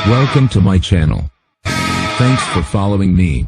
Welcome to my channel. Thanks for following me.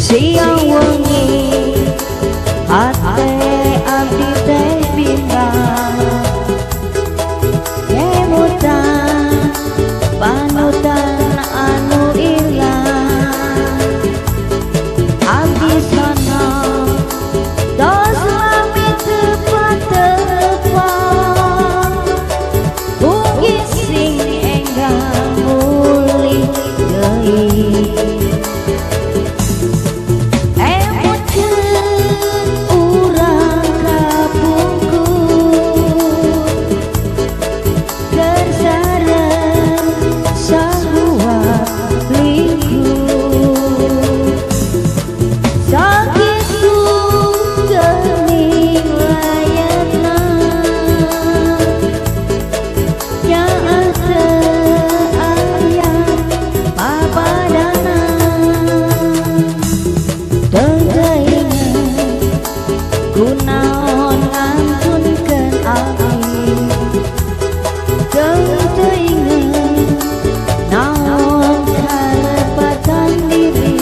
Siang wengi ate abdi teh bimbang kemutan panutan anu ilang abdi sono tos mami tepat-tepat ugi sing enggang muli deui. Kunaon ngampunkeun abdi teu inget naon kalepatan diri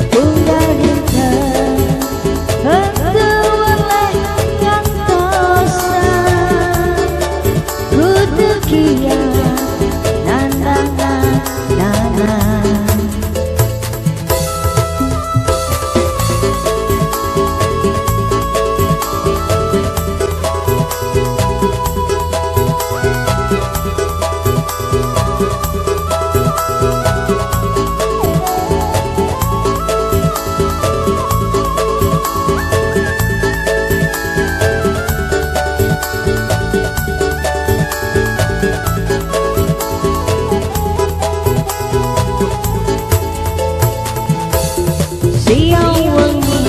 tunggal dinten henteu weleh ngantosan kudu kieu nandang siang wengi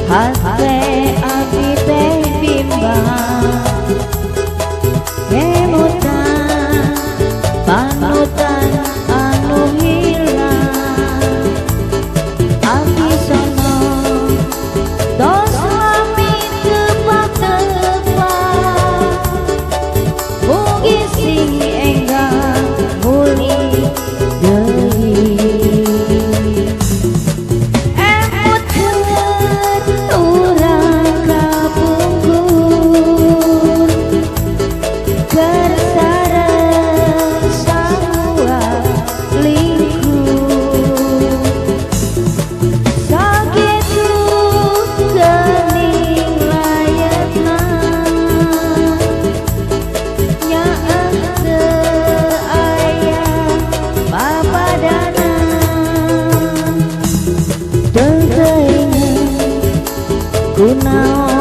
hate abdi teh bimbang kemutan panutan anu hilang abdi sono tos mami tepat-tepat ugi sing enggang muli deui. Kunaon